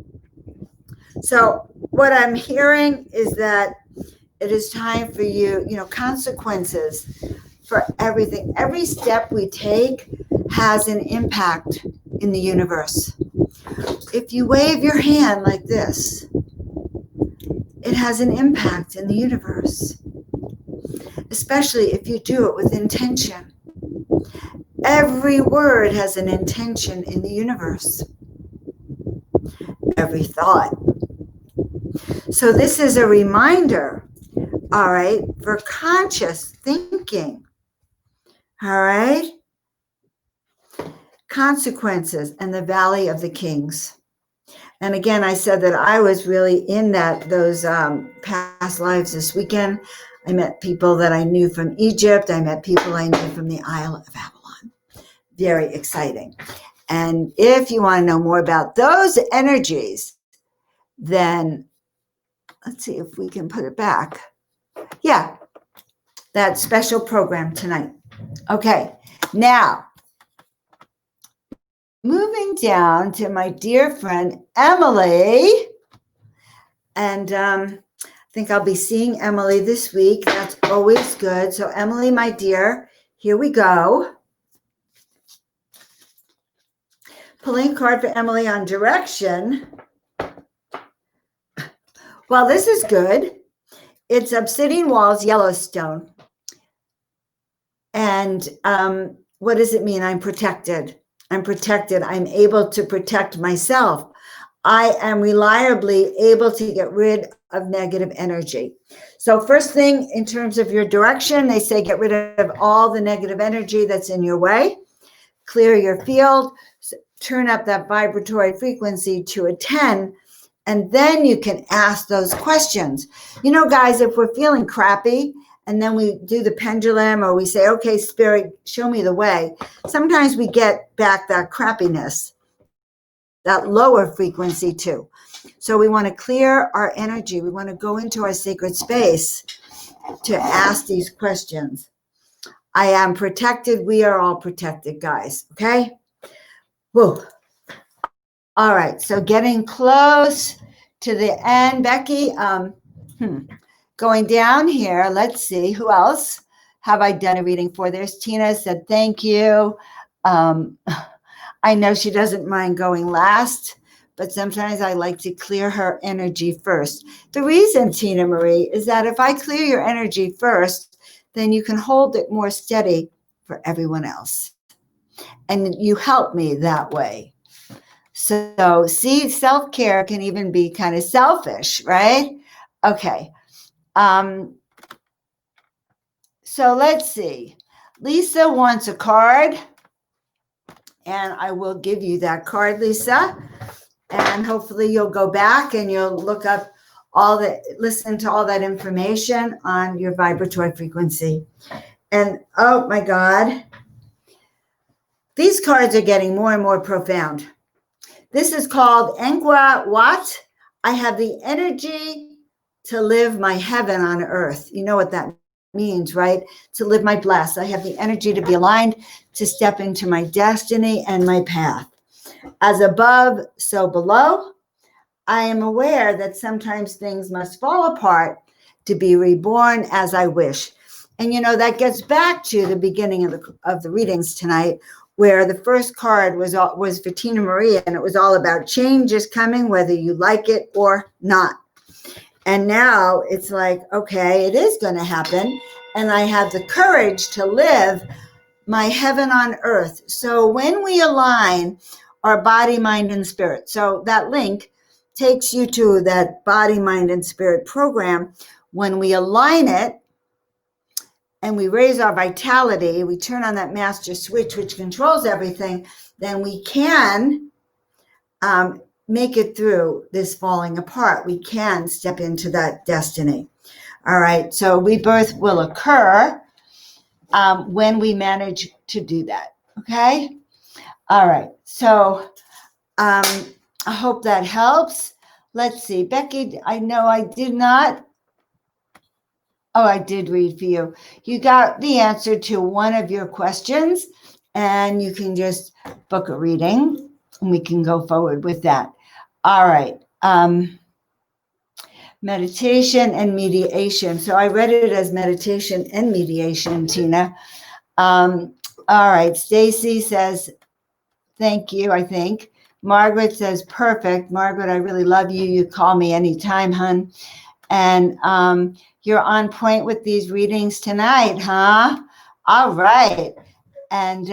Speaker 1: So what I'm hearing is that it is time for you, consequences for everything. Every step we take has an impact in the universe. If you wave your hand like this, it has an impact in the universe, especially if you do it with intention. Every word has an intention in the universe. Every thought. So this is a reminder, all right, for conscious thinking, all right? Consequences and the Valley of the Kings. And again, I said that I was really in those past lives this weekend. I met people that I knew from Egypt. I met people I knew from the Isle of Avalon. Very exciting. And if you want to know more about those energies, then let's see if we can put it back. Yeah, that special program tonight. Okay, now moving down to my dear friend Emily. And I think I'll be seeing Emily this week. That's always good. So Emily, my dear, here we go. Pulling a card for Emily on direction. Well, this is good. It's Obsidian Walls, Yellowstone. And what does it mean? I'm protected. I'm protected. I'm able to protect myself. I am reliably able to get rid of negative energy. So first thing, in terms of your direction, they say get rid of all the negative energy that's in your way. Clear your field. Turn up that vibratory frequency to a 10. And then you can ask those questions. You know, guys, if we're feeling crappy and then we do the pendulum or we say, okay, Spirit, show me the way, sometimes we get back that crappiness, that lower frequency too. So we want to clear our energy. We want to go into our sacred space to ask these questions. I am protected. We are all protected, guys. Okay? Whoa. All right, so getting close to the end. Becky, going down here, let's see, who else have I done a reading for? There's Tina, said thank you. I know she doesn't mind going last, but sometimes I like to clear her energy first. The reason, Tina Marie, is that if I clear your energy first, then you can hold it more steady for everyone else. And you help me that way. So see, self-care can even be kind of selfish, right? Okay. So let's see. Lisa wants a card, and I will give you that card, Lisa. And hopefully you'll go back and you'll look up listen to all that information on your vibratory frequency. And oh my God, these cards are getting more and more profound. This is called Engwa Wat. I have the energy to live my heaven on earth. You know what that means, right? To live my bless. I have the energy to be aligned, to step into my destiny and my path. As above, so below. I am aware that sometimes things must fall apart to be reborn as I wish. And you know, that gets back to the beginning of the readings tonight, where the first card was for Tina Marie, and it was all about change is coming, whether you like it or not. And now it's like, okay, it is going to happen. And I have the courage to live my heaven on earth. So when we align our body, mind, and spirit, so that link takes you to that body, mind, and spirit program. When we align it and we raise our vitality, we turn on that master switch, which controls everything, then we can make it through this falling apart. We can step into that destiny. All right. So rebirth will occur when we manage to do that. Okay. All right. So I hope that helps. Let's see. Becky, I know I did not. Oh, I did read for you. You got the answer to one of your questions, and you can just book a reading, and we can go forward with that. All right. Meditation and mediation. So I read it as meditation and mediation, Tina. All right. Stacy says, thank you, I think. Margaret says, perfect. Margaret, I really love you. You call me anytime, hun. And you're on point with these readings tonight, huh? All right. And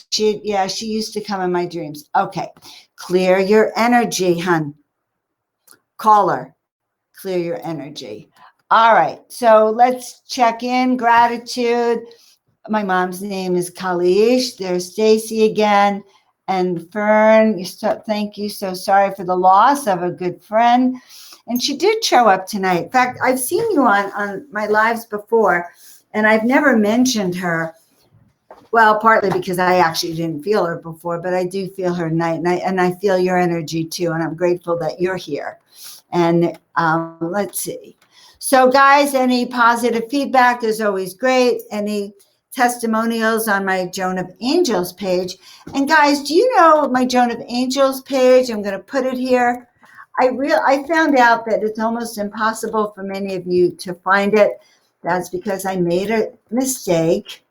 Speaker 1: she used to come in my dreams. Okay. Clear your energy, hun. Call her. Clear your energy. All right. So let's check in. Gratitude. My mom's name is Kalish. There's Stacy again. And Fern, thank you. So sorry for the loss of a good friend. And she did show up tonight. In fact, I've seen you on my lives before, and I've never mentioned her. Well, partly because I actually didn't feel her before, but I do feel her tonight, and I feel your energy too, and I'm grateful that you're here. And let's see. So, guys, any positive feedback is always great. Any testimonials on my Joan of Angels page. And guys, do you know my Joan of Angels page? I'm going to put it here. I found out that it's almost impossible for many of you to find it. That's because I made a mistake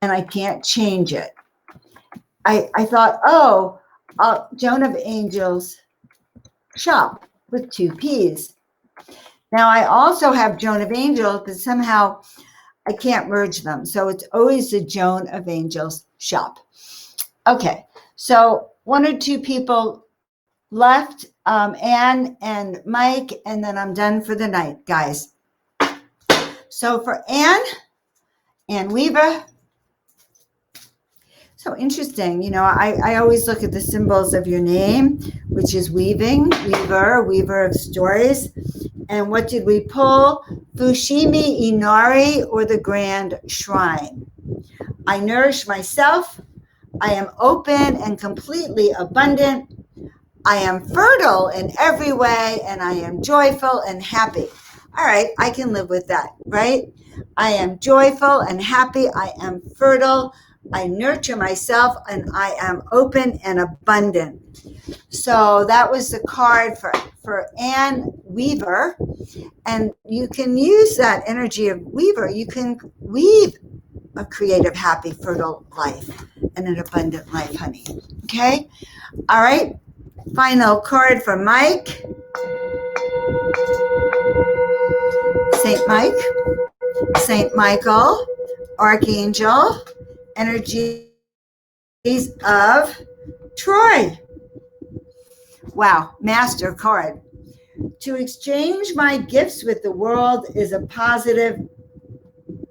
Speaker 1: and I can't change it. I thought, Joan of Angels shop with 2 P's. Now I also have Joan of Angels, but somehow I can't merge them. So it's always the Joan of Angels shop. Okay, so 1 or 2 people left, Anne and Mike, and then I'm done for the night, guys. So for Anne Weaver, so interesting. You know, I always look at the symbols of your name, which is weaving, weaver of stories. And what did we pull? Fushimi Inari, or the Grand Shrine. I nourish myself. I am open and completely abundant. I am fertile in every way, and I am joyful and happy. All right, I can live with that, right? I am joyful and happy. I am fertile. I nurture myself, and I am open and abundant. So that was the card for Anne Weaver. And you can use that energy of Weaver. You can weave a creative, happy, fertile life and an abundant life, honey. Okay? All right. Final card for Mike. Saint Mike, Saint Michael, Archangel, energies of Troy. Wow, master card. To exchange my gifts with the world is a positive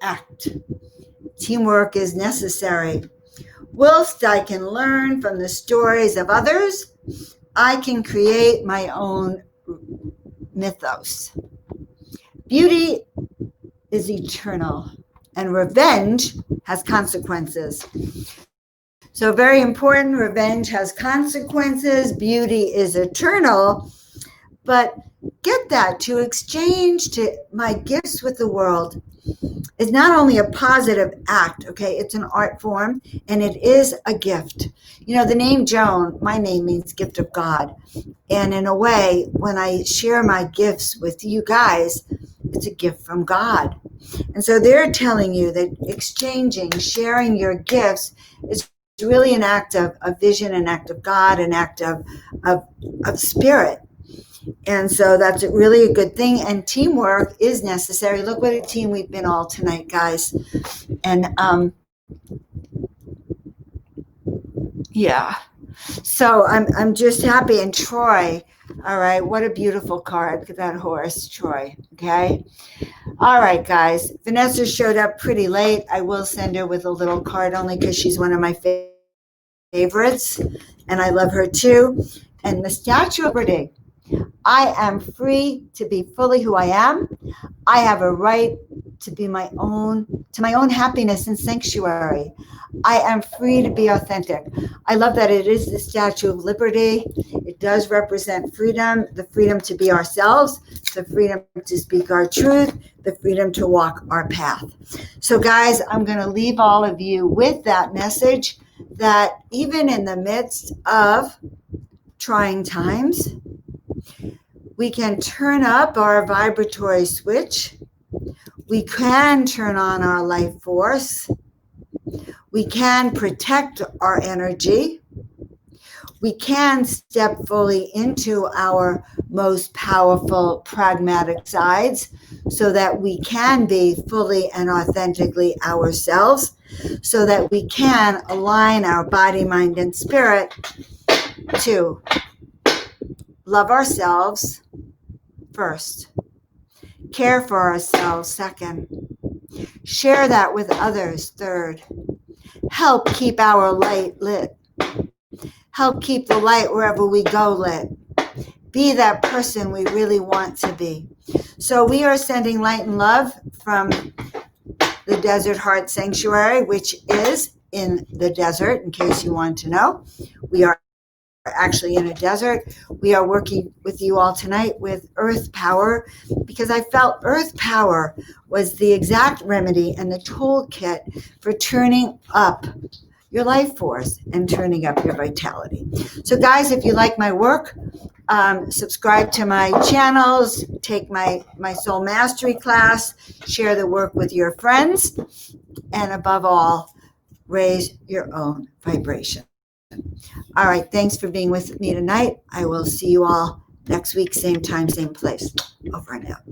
Speaker 1: act. Teamwork is necessary. Whilst I can learn from the stories of others, I can create my own mythos. Beauty is eternal, and revenge has consequences. So very important, revenge has consequences. Beauty is eternal. But get that, to exchange to my gifts with the world is not only a positive act, okay, it's an art form, and it is a gift. You know, the name Joan, my name means gift of God. And in a way, when I share my gifts with you guys, it's a gift from God. And so they're telling you that exchanging, sharing your gifts is really an act of vision, an act of God, an act of spirit. And so that's really a good thing. And teamwork is necessary. Look what a team we've been all tonight, guys. And yeah. So I'm just happy. And Troy, All right, what a beautiful card. Look at that horse, Troy. Okay. All right, guys. Vanessa showed up pretty late. I will send her with a little card only because she's one of my favorites, and I love her too. And the Statue of Liberty. I am free to be fully who I am. I have a right to my own happiness and sanctuary. I am free to be authentic. I love that it is the Statue of Liberty. It does represent freedom, the freedom to be ourselves, the freedom to speak our truth, the freedom to walk our path. So guys, I'm going to leave all of you with that message that even in the midst of trying times, we can turn up our vibratory switch. We can turn on our life force. We can protect our energy. We can step fully into our most powerful pragmatic sides so that we can be fully and authentically ourselves, so that we can align our body, mind, and spirit to love ourselves first, care for ourselves second, share that with others third, help keep our light lit, help keep the light wherever we go lit, be that person we really want to be. So we are sending light and love from the Desert Heart Sanctuary, which is in the desert, in case you want to know. We are actually in a desert. We are working with you all tonight with earth power, because I felt earth power was the exact remedy and the toolkit for turning up your life force and turning up your vitality. So guys, if you like my work, subscribe to my channels, take my soul mastery class, share the work with your friends, and above all, raise your own vibration. All right, thanks for being with me tonight. I will see you all next week, same time, same place. Over and out.